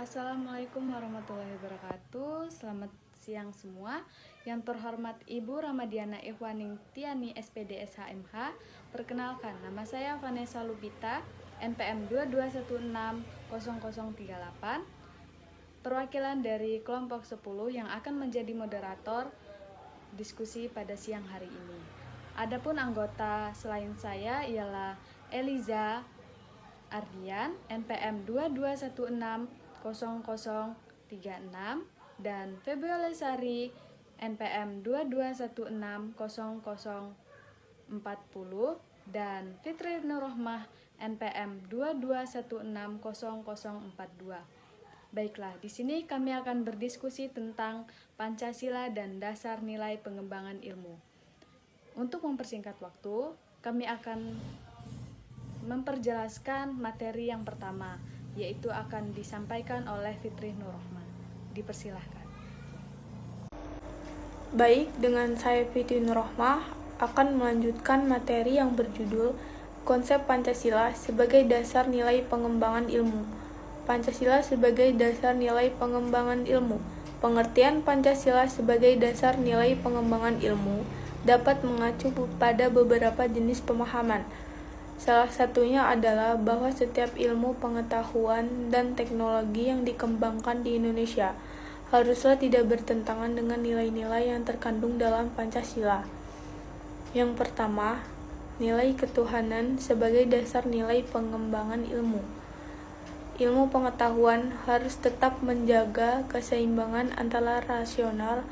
Assalamualaikum warahmatullahi wabarakatuh. Selamat siang semua. Yang terhormat Ibu Ramadiana Ikhwaning Tiani SPD SHMH. Perkenalkan, nama saya Vanessa Lubita, NPM 22160038, perwakilan dari kelompok 10 yang akan menjadi moderator diskusi pada siang hari ini. Adapun anggota selain saya ialah Eliza Ardian, NPM 22160036, dan Febiola Sari, NPM 22160040, dan Fitri Nurrohmah, NPM 22160042. Baiklah, di sini kami akan berdiskusi tentang Pancasila dan dasar nilai pengembangan ilmu. Untuk mempersingkat waktu, kami akan memperjelaskan materi yang pertama, yaitu akan disampaikan oleh Fitri Nurrohmah. Dipersilahkan. Baik, dengan saya Fitri Nurrohmah akan melanjutkan materi yang berjudul Konsep Pancasila sebagai dasar nilai pengembangan ilmu. Pancasila sebagai dasar nilai pengembangan ilmu. Pengertian Pancasila sebagai dasar nilai pengembangan ilmu dapat mengacu pada beberapa jenis pemahaman. Salah satunya adalah bahwa setiap ilmu pengetahuan dan teknologi yang dikembangkan di Indonesia haruslah tidak bertentangan dengan nilai-nilai yang terkandung dalam Pancasila. Yang pertama, nilai ketuhanan sebagai dasar nilai pengembangan ilmu. Ilmu pengetahuan harus tetap menjaga keseimbangan antara rasional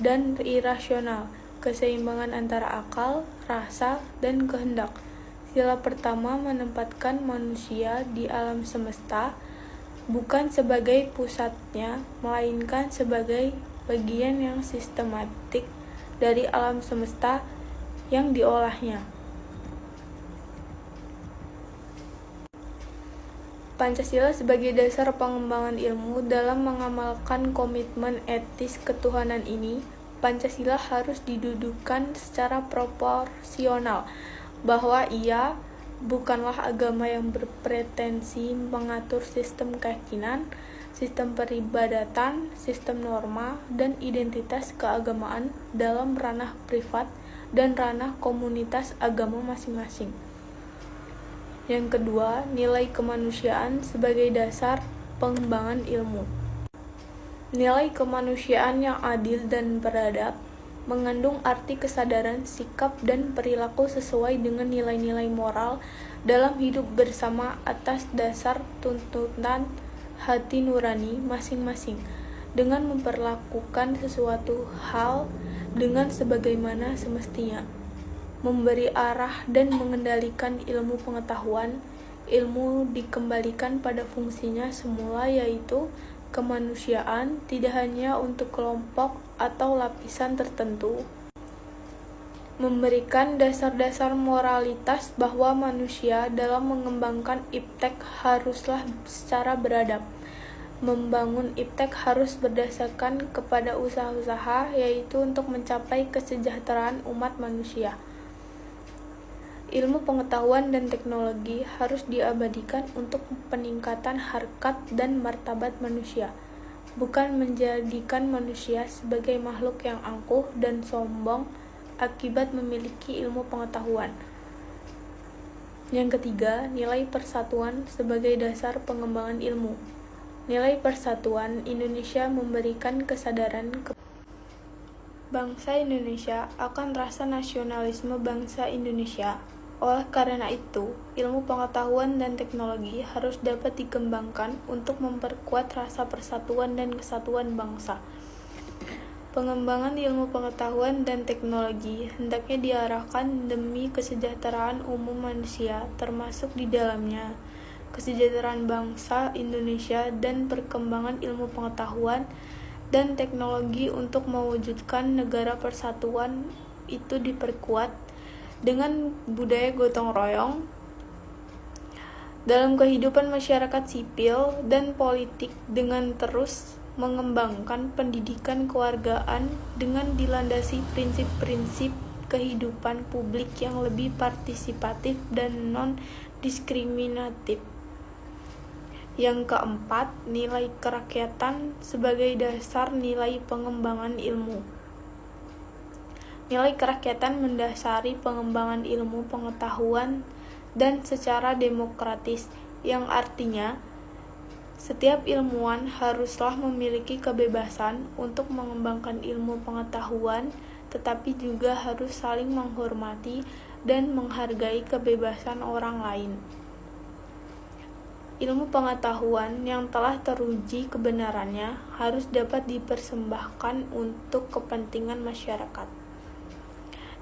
dan irasional, keseimbangan antara akal, rasa, dan kehendak. Sila pertama menempatkan manusia di alam semesta bukan sebagai pusatnya, melainkan sebagai bagian yang sistematik dari alam semesta yang diolahnya. Pancasila sebagai dasar pengembangan ilmu. Dalam mengamalkan komitmen etis ketuhanan ini, Pancasila harus didudukan secara proporsional, bahwa ia bukanlah agama yang berpretensi mengatur sistem keyakinan, sistem peribadatan, sistem norma, dan identitas keagamaan dalam ranah privat dan ranah komunitas agama masing-masing. Yang kedua, nilai kemanusiaan sebagai dasar pengembangan ilmu. Nilai kemanusiaan yang adil dan beradab mengandung arti kesadaran, sikap, dan perilaku sesuai dengan nilai-nilai moral dalam hidup bersama atas dasar tuntutan hati nurani masing-masing, dengan memperlakukan sesuatu hal dengan sebagaimana semestinya, memberi arah dan mengendalikan ilmu pengetahuan. Ilmu dikembalikan pada fungsinya semula, yaitu kemanusiaan, tidak hanya untuk kelompok atau lapisan tertentu, memberikan dasar-dasar moralitas bahwa manusia dalam mengembangkan iptek haruslah secara beradab. Membangun iptek harus berdasarkan kepada usaha-usaha, yaitu untuk mencapai kesejahteraan umat manusia. Ilmu pengetahuan dan teknologi harus diabadikan untuk peningkatan harkat dan martabat manusia, bukan menjadikan manusia sebagai makhluk yang angkuh dan sombong akibat memiliki ilmu pengetahuan. Yang ketiga, nilai persatuan sebagai dasar pengembangan ilmu. Nilai persatuan Indonesia memberikan kesadaran bangsa Indonesia akan rasa nasionalisme bangsa Indonesia. Oleh karena itu, ilmu pengetahuan dan teknologi harus dapat dikembangkan untuk memperkuat rasa persatuan dan kesatuan bangsa. Pengembangan ilmu pengetahuan dan teknologi hendaknya diarahkan demi kesejahteraan umum manusia, termasuk di dalamnya kesejahteraan bangsa Indonesia, dan perkembangan ilmu pengetahuan dan teknologi untuk mewujudkan negara persatuan itu diperkuat dengan budaya gotong royong dalam kehidupan masyarakat sipil dan politik, dengan terus mengembangkan pendidikan kewargaan dengan dilandasi prinsip-prinsip kehidupan publik yang lebih partisipatif dan non-diskriminatif. Yang keempat, nilai kerakyatan sebagai dasar nilai pengembangan ilmu. Nilai kerakyatan mendasari pengembangan ilmu pengetahuan dan secara demokratis, yang artinya setiap ilmuwan haruslah memiliki kebebasan untuk mengembangkan ilmu pengetahuan, tetapi juga harus saling menghormati dan menghargai kebebasan orang lain. Ilmu pengetahuan yang telah teruji kebenarannya harus dapat dipersembahkan untuk kepentingan masyarakat.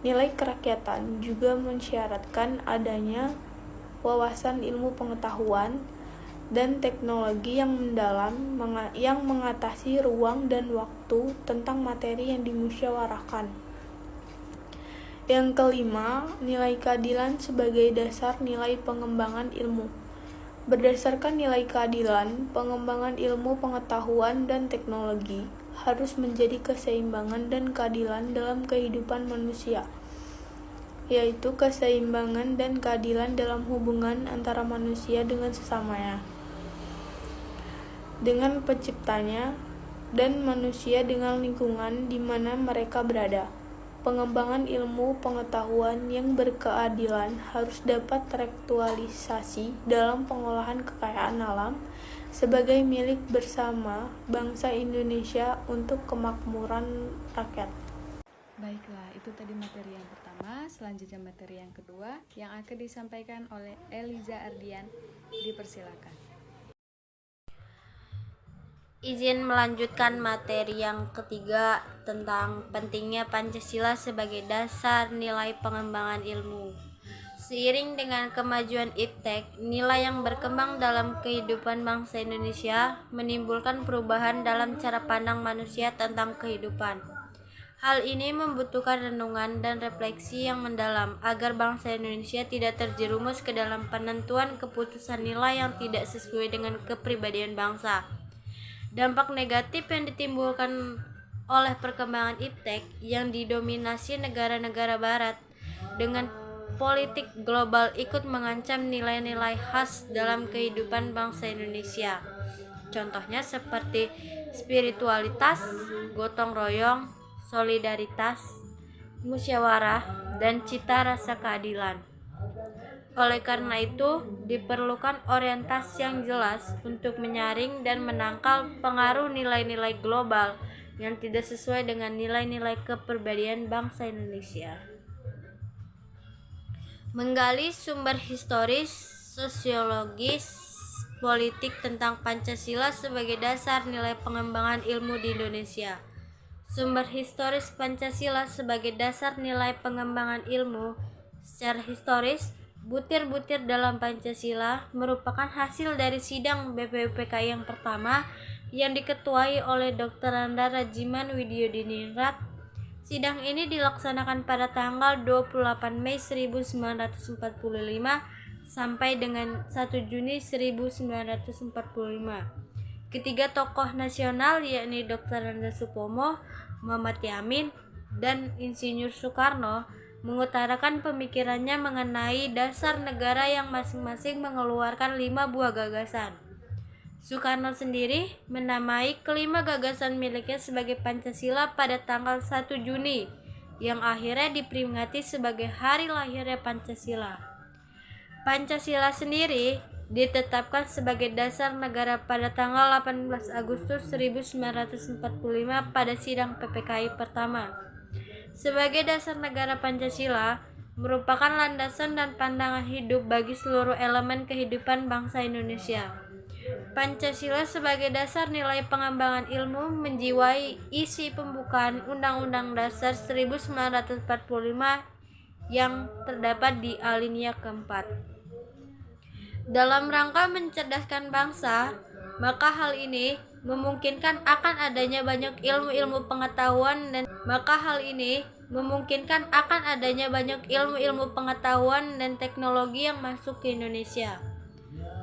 Nilai kerakyatan juga mensyaratkan adanya wawasan ilmu pengetahuan dan teknologi yang mendalam yang mengatasi ruang dan waktu tentang materi yang dimusyawarahkan. Yang kelima, nilai keadilan sebagai dasar nilai pengembangan ilmu. Berdasarkan nilai keadilan, pengembangan ilmu pengetahuan dan teknologi harus menjadi keseimbangan dan keadilan dalam kehidupan manusia, yaitu keseimbangan dan keadilan dalam hubungan antara manusia dengan sesamanya, dengan penciptanya, dan manusia dengan lingkungan di mana mereka berada. Pengembangan ilmu pengetahuan yang berkeadilan harus dapat teraktualisasi dalam pengolahan kekayaan alam sebagai milik bersama bangsa Indonesia untuk kemakmuran rakyat. Baiklah, itu tadi materi yang pertama. Selanjutnya materi yang kedua yang akan disampaikan oleh Eliza Ardian. Dipersilakan. Izin melanjutkan materi yang ketiga tentang pentingnya Pancasila sebagai dasar nilai pengembangan ilmu. Seiring dengan kemajuan iptek, nilai yang berkembang dalam kehidupan bangsa Indonesia menimbulkan perubahan dalam cara pandang manusia tentang kehidupan. Hal ini membutuhkan renungan dan refleksi yang mendalam agar bangsa Indonesia tidak terjerumus ke dalam penentuan keputusan nilai yang tidak sesuai dengan kepribadian bangsa. Dampak negatif yang ditimbulkan oleh perkembangan iptek yang didominasi negara-negara barat dengan politik global ikut mengancam nilai-nilai khas dalam kehidupan bangsa Indonesia. Contohnya seperti spiritualitas, gotong royong, solidaritas, musyawarah, dan cita rasa keadilan. Oleh karena itu, diperlukan orientasi yang jelas untuk menyaring dan menangkal pengaruh nilai-nilai global yang tidak sesuai dengan nilai-nilai kepribadian bangsa Indonesia. Menggali sumber historis, sosiologis, politik tentang Pancasila sebagai dasar nilai pengembangan ilmu di Indonesia. Sumber historis Pancasila sebagai dasar nilai pengembangan ilmu. Secara historis, butir-butir dalam Pancasila merupakan hasil dari sidang BPUPKI yang pertama yang diketuai oleh Dr. Randa Rajiman Widyodiningrat. Sidang ini dilaksanakan pada tanggal 28 Mei 1945 sampai dengan 1 Juni 1945. Ketiga tokoh nasional yakni Dr. Randa Supomo, Muhammad Yamin, dan Insinyur Soekarno mengutarakan pemikirannya mengenai dasar negara yang masing-masing mengeluarkan 5 buah gagasan. Soekarno sendiri menamai kelima gagasan miliknya sebagai Pancasila pada tanggal 1 Juni, yang akhirnya diperingati sebagai hari lahirnya Pancasila. Pancasila sendiri ditetapkan sebagai dasar negara pada tanggal 18 Agustus 1945 pada sidang PPKI pertama. Sebagai dasar negara, Pancasila merupakan landasan dan pandangan hidup bagi seluruh elemen kehidupan bangsa Indonesia. Pancasila sebagai dasar nilai pengembangan ilmu menjiwai isi pembukaan Undang-Undang Dasar 1945 yang terdapat di alinea keempat. Dalam rangka mencerdaskan bangsa, maka hal ini memungkinkan akan adanya banyak ilmu-ilmu pengetahuan dan teknologi yang masuk ke Indonesia.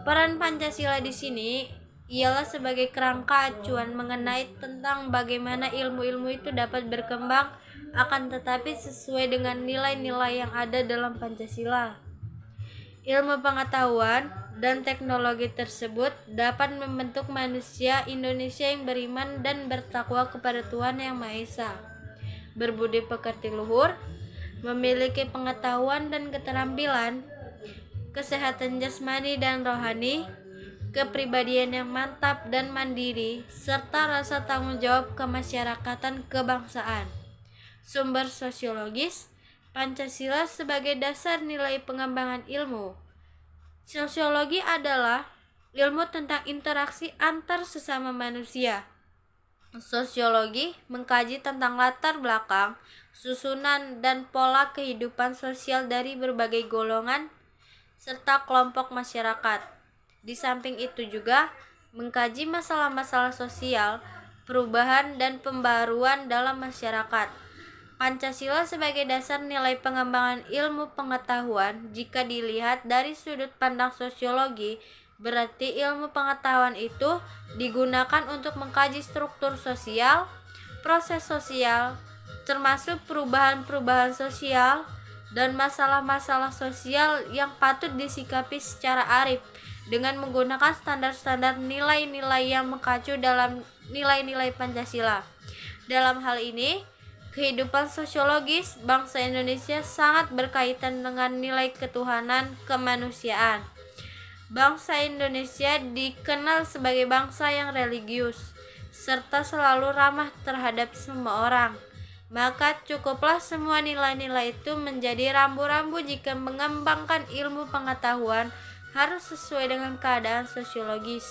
Peran Pancasila di sini ialah sebagai kerangka acuan mengenai tentang bagaimana ilmu-ilmu itu dapat berkembang, akan tetapi sesuai dengan nilai-nilai yang ada dalam Pancasila. Ilmu pengetahuan dan teknologi tersebut dapat membentuk manusia Indonesia yang beriman dan bertakwa kepada Tuhan Yang Maha Esa, berbudi pekerti luhur, memiliki pengetahuan dan keterampilan, kesehatan jasmani dan rohani, kepribadian yang mantap dan mandiri, serta rasa tanggung jawab kemasyarakatan kebangsaan. Sumber sosiologis, Pancasila sebagai dasar nilai pengembangan ilmu. Sosiologi adalah ilmu tentang interaksi antar sesama manusia. Sosiologi mengkaji tentang latar belakang, susunan, dan pola kehidupan sosial dari berbagai golongan serta kelompok masyarakat. Di samping itu juga mengkaji masalah-masalah sosial, perubahan, dan pembaruan dalam masyarakat. Pancasila sebagai dasar nilai pengembangan ilmu pengetahuan, jika dilihat dari sudut pandang sosiologi, berarti ilmu pengetahuan itu digunakan untuk mengkaji struktur sosial, proses sosial, termasuk perubahan-perubahan sosial, dan masalah-masalah sosial yang patut disikapi secara arif dengan menggunakan standar-standar nilai-nilai yang mengacu dalam nilai-nilai Pancasila. Dalam hal ini, kehidupan sosiologis bangsa Indonesia sangat berkaitan dengan nilai ketuhanan kemanusiaan. Bangsa Indonesia dikenal sebagai bangsa yang religius, serta selalu ramah terhadap semua orang. Maka cukuplah semua nilai-nilai itu menjadi rambu-rambu jika mengembangkan ilmu pengetahuan harus sesuai dengan keadaan sosiologis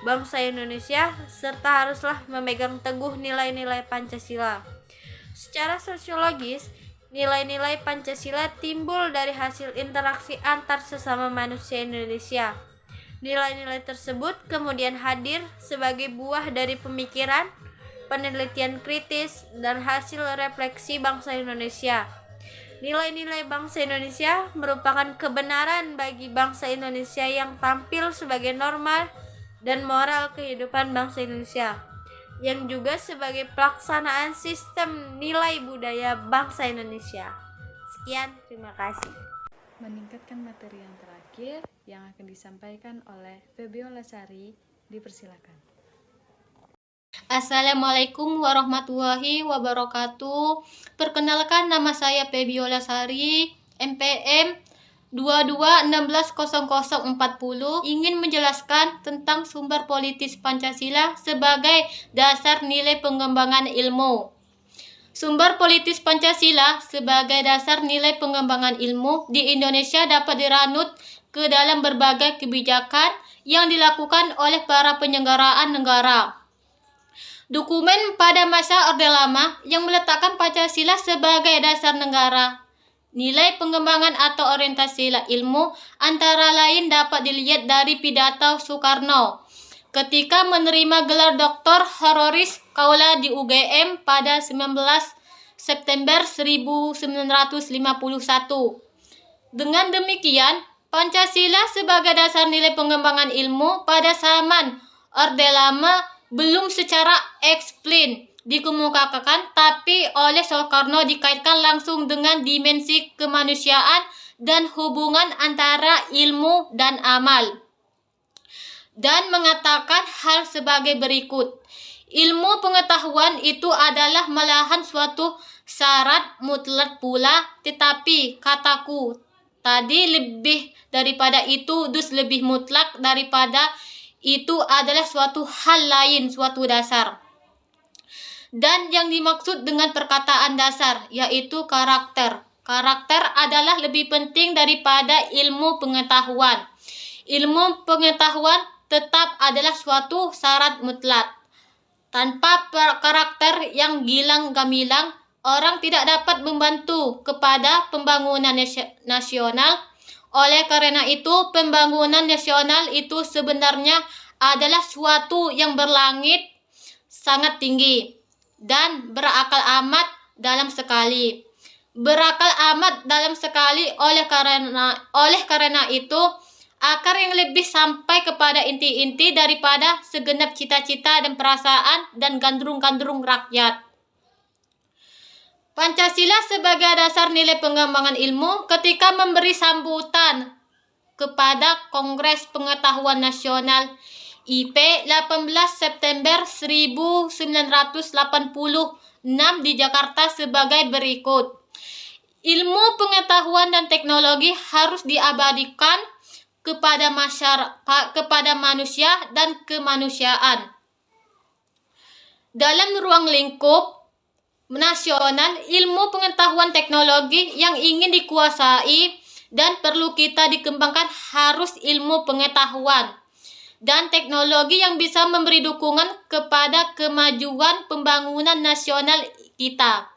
bangsa Indonesia, serta haruslah memegang teguh nilai-nilai Pancasila. Secara sosiologis, nilai-nilai Pancasila timbul dari hasil interaksi antar sesama manusia Indonesia. Nilai-nilai tersebut kemudian hadir sebagai buah dari pemikiran, penelitian kritis, dan hasil refleksi bangsa Indonesia. Nilai-nilai bangsa Indonesia merupakan kebenaran bagi bangsa Indonesia yang tampil sebagai norma dan moral kehidupan bangsa Indonesia, yang juga sebagai pelaksanaan sistem nilai budaya bangsa Indonesia. Sekian, terima kasih. Meningkatkan materi yang terakhir yang akan disampaikan oleh Febiola Sari, dipersilakan. Assalamualaikum warahmatullahi wabarakatuh. Perkenalkan, nama saya Febiola Sari, MPM 22160040, ingin menjelaskan tentang sumber politis Pancasila sebagai dasar nilai pengembangan ilmu. Sumber politis Pancasila sebagai dasar nilai pengembangan ilmu di Indonesia dapat diranut ke dalam berbagai kebijakan yang dilakukan oleh para penyelenggaraan negara. Dokumen pada masa Orde Lama yang meletakkan Pancasila sebagai dasar negara. Nilai pengembangan atau orientasi ilmu antara lain dapat dilihat dari pidato Soekarno ketika menerima gelar Doktor Honoris Causa di UGM pada 19 September 1951. Dengan demikian, Pancasila sebagai dasar nilai pengembangan ilmu pada zaman Orde Lama belum secara eksplisit dikemukakan, tapi oleh Soekarno dikaitkan langsung dengan dimensi kemanusiaan dan hubungan antara ilmu dan amal, dan mengatakan hal sebagai berikut. Ilmu pengetahuan itu adalah malahan suatu syarat mutlak pula, tetapi kataku tadi lebih daripada itu, dus lebih mutlak daripada itu adalah suatu hal lain, suatu dasar. Dan yang dimaksud dengan perkataan dasar yaitu karakter. Karakter adalah lebih penting daripada ilmu pengetahuan. Ilmu pengetahuan tetap adalah suatu syarat mutlak. Tanpa karakter yang gilang gamilang, orang tidak dapat membantu kepada pembangunan nasional. Oleh karena itu, pembangunan nasional itu sebenarnya adalah suatu yang berlangit sangat tinggi dan berakal amat dalam sekali. Berakal amat dalam sekali oleh karena itu, akar yang lebih sampai kepada inti-inti daripada segenap cita-cita dan perasaan dan gandrung-gandrung rakyat. Pancasila sebagai dasar nilai pengembangan ilmu ketika memberi sambutan kepada Kongres Pengetahuan Nasional IP 18 September 1986 di Jakarta sebagai berikut. Ilmu pengetahuan dan teknologi harus diabadikan kepada masyarakat, kepada manusia dan kemanusiaan. Dalam ruang lingkup nasional, ilmu pengetahuan teknologi yang ingin dikuasai dan perlu kita dikembangkan harus ilmu pengetahuan dan teknologi yang bisa memberi dukungan kepada kemajuan pembangunan nasional kita.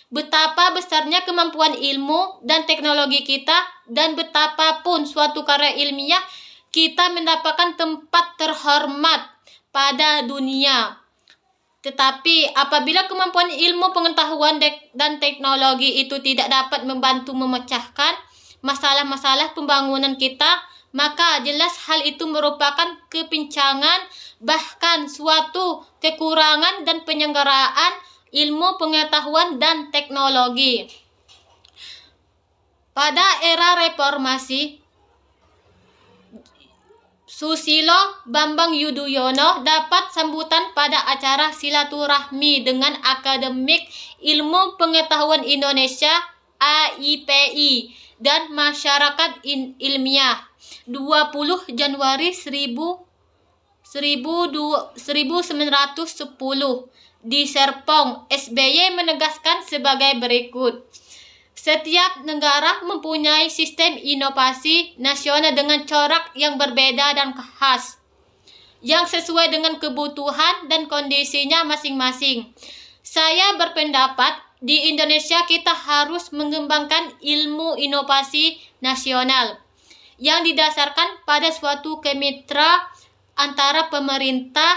Betapa besarnya kemampuan ilmu dan teknologi kita, dan betapapun suatu karya ilmiah kita mendapatkan tempat terhormat pada dunia. Tetapi apabila kemampuan ilmu pengetahuan dan teknologi itu tidak dapat membantu memecahkan masalah-masalah pembangunan kita, maka jelas hal itu merupakan kepincangan, bahkan suatu kekurangan dan penyelenggaraan ilmu pengetahuan dan teknologi. Pada era reformasi, Susilo Bambang Yudhoyono dapat sambutan pada acara silaturahmi dengan Akademik Ilmu Pengetahuan Indonesia AIPI dan Masyarakat Ilmiah 20 Januari 1910 di Serpong. SBY menegaskan sebagai berikut. Setiap negara mempunyai sistem inovasi nasional dengan corak yang berbeda dan khas, yang sesuai dengan kebutuhan dan kondisinya masing-masing. Saya berpendapat di Indonesia kita harus mengembangkan ilmu inovasi nasional yang didasarkan pada suatu kemitra antara pemerintah,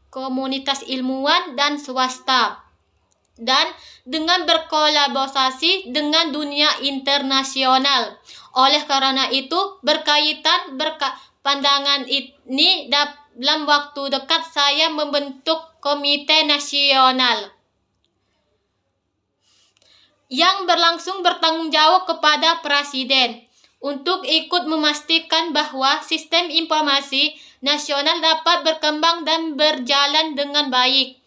komunitas ilmuwan, dan swasta, dan dengan berkolaborasi dengan dunia internasional. Oleh karena itu, pandangan ini dalam waktu dekat saya membentuk komite nasional yang berlangsung bertanggung jawab kepada Presiden untuk ikut memastikan bahwa sistem informasi nasional dapat berkembang dan berjalan dengan baik.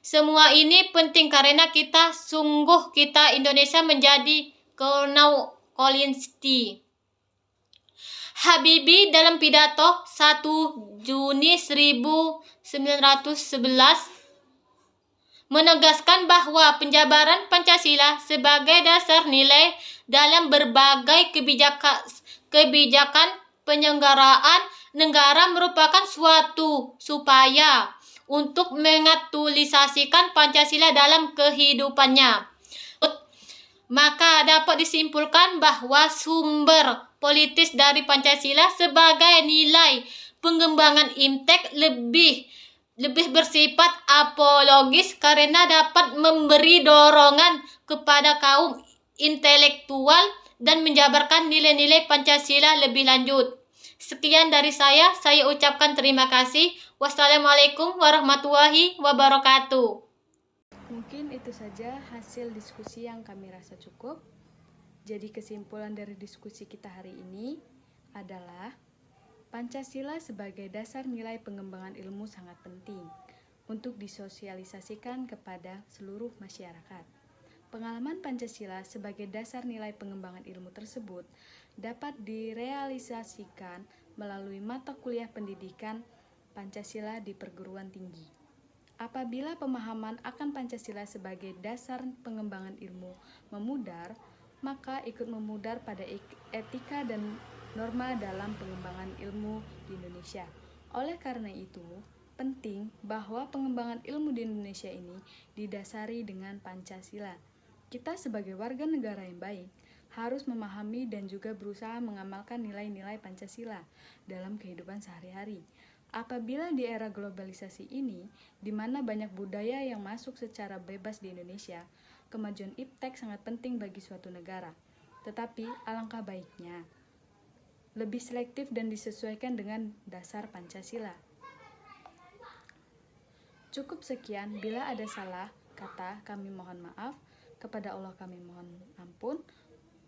Semua ini penting karena kita Indonesia menjadi kolonisti. Habibie dalam pidato 1 Juni 1911 menegaskan bahwa penjabaran Pancasila sebagai dasar nilai dalam berbagai kebijakan penyelenggaraan negara merupakan suatu upaya untuk mengaktualisasikan Pancasila dalam kehidupannya. Maka dapat disimpulkan bahwa sumber politis dari Pancasila sebagai nilai pengembangan IMTEK lebih bersifat apologis karena dapat memberi dorongan kepada kaum intelektual dan menjabarkan nilai-nilai Pancasila lebih lanjut. Sekian dari saya ucapkan terima kasih. Wassalamualaikum warahmatullahi wabarakatuh. Mungkin itu saja hasil diskusi yang kami rasa cukup. Jadi kesimpulan dari diskusi kita hari ini adalah Pancasila sebagai dasar nilai pengembangan ilmu sangat penting untuk disosialisasikan kepada seluruh masyarakat. Pengalaman Pancasila sebagai dasar nilai pengembangan ilmu tersebut dapat direalisasikan melalui mata kuliah pendidikan Pancasila di perguruan tinggi. Apabila pemahaman akan Pancasila sebagai dasar pengembangan ilmu memudar, maka ikut memudar pada etika dan norma dalam pengembangan ilmu di Indonesia. Oleh karena itu, penting bahwa pengembangan ilmu di Indonesia ini didasari dengan Pancasila. Kita sebagai warga negara yang baik harus memahami dan juga berusaha mengamalkan nilai-nilai Pancasila dalam kehidupan sehari-hari. Apabila di era globalisasi ini, di mana banyak budaya yang masuk secara bebas di Indonesia, kemajuan IPTEK sangat penting bagi suatu negara. Tetapi alangkah baiknya lebih selektif dan disesuaikan dengan dasar Pancasila. Cukup sekian, bila ada salah kata kami mohon maaf, kepada Allah kami mohon ampun.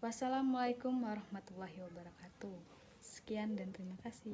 Wassalamualaikum warahmatullahi wabarakatuh. Sekian dan terima kasih.